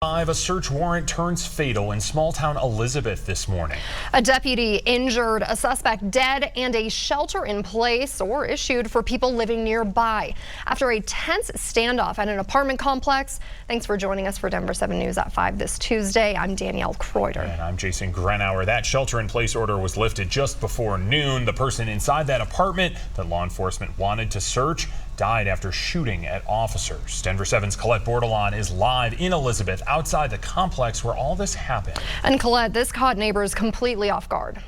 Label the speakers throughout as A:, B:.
A: A search warrant turns fatal in small-town Elizabeth this morning.
B: A deputy injured, a suspect dead, and a shelter in place or issued for people living nearby after a tense standoff at an apartment complex. Thanks for joining us for Denver 7 News at 5 this Tuesday. I'm Danielle Kreuter.
A: And I'm Jason Grenauer. That shelter-in-place order was lifted just before noon. The person inside that apartment that law enforcement wanted to search died after shooting at officers. Denver 7's Colette Bordelon is live in Elizabeth outside the complex where all this happened.
B: And Colette, this caught neighbors completely off guard.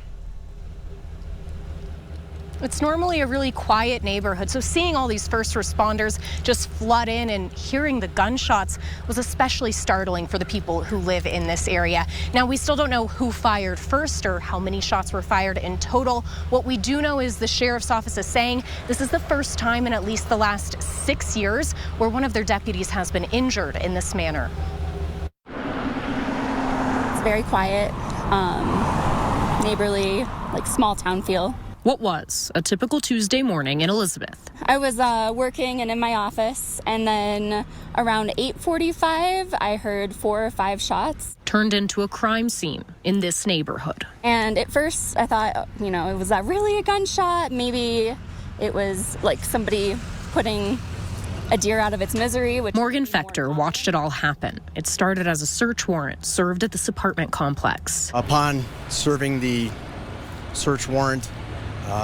C: It's normally a really quiet neighborhood, so seeing all these first responders just flood in and hearing the gunshots was especially startling for the people who live in this area. Now, we still don't know who fired first or how many shots were fired in total. What we do know is the sheriff's office is saying this is the first time in at least the last 6 years where one of their deputies has been injured in this manner.
D: It's very quiet, neighborly, like small town feel.
E: What was a typical Tuesday morning in Elizabeth.
D: I was working and in my office, and then around 8:45, I heard 4 or 5 shots.
E: Turned into a crime scene in this neighborhood.
D: And at first, I thought, was that really a gunshot? Maybe it was like somebody putting a deer out of its misery.
E: Morgan Fector watched it all happen. It started as a search warrant served at this apartment complex.
F: Upon serving the search warrant,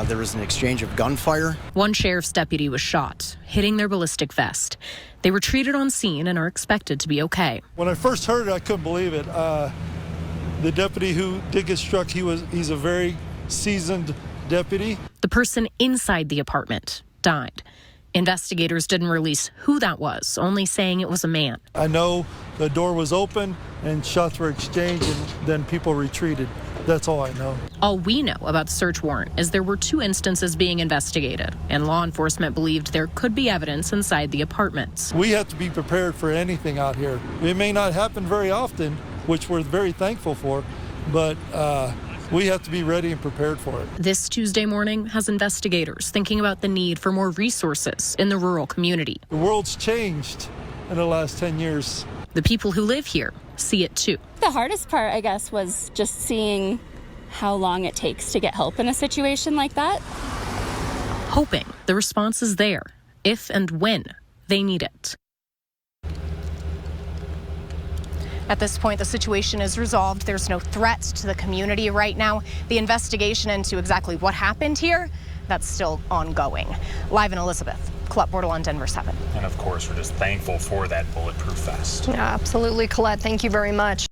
F: there was an exchange of gunfire.
E: One sheriff's deputy was shot, hitting their ballistic vest. They were treated on scene and are expected to be okay.
G: When I first heard it, I couldn't believe it. The deputy who did get struck, he's a very seasoned deputy.
E: The person inside the apartment died. Investigators didn't release who that was, only saying it was a man.
G: I know the door was open and shots were exchanged and then people retreated. That's all I know.
E: All we know about the search warrant is there were 2 instances being investigated, and law enforcement believed there could be evidence inside the apartments.
G: We have to be prepared for anything out here. It may not happen very often, which we're very thankful for, but we have to be ready and prepared for it.
E: This Tuesday morning has investigators thinking about the need for more resources in the rural community.
G: The world's changed in the last 10 years.
E: The people who live here see it too.
D: The hardest part, I guess, was just seeing how long it takes to get help in a situation like that.
E: Hoping the response is there if and when they need it.
C: At this point, the situation is resolved. There's no threat to the community right now. The investigation into exactly what happened here, that's still ongoing. Live in Elizabeth, Colette Bordelon, Denver 7.
A: And of course, we're just thankful for that bulletproof vest.
B: Yeah, absolutely, Colette. Thank you very much.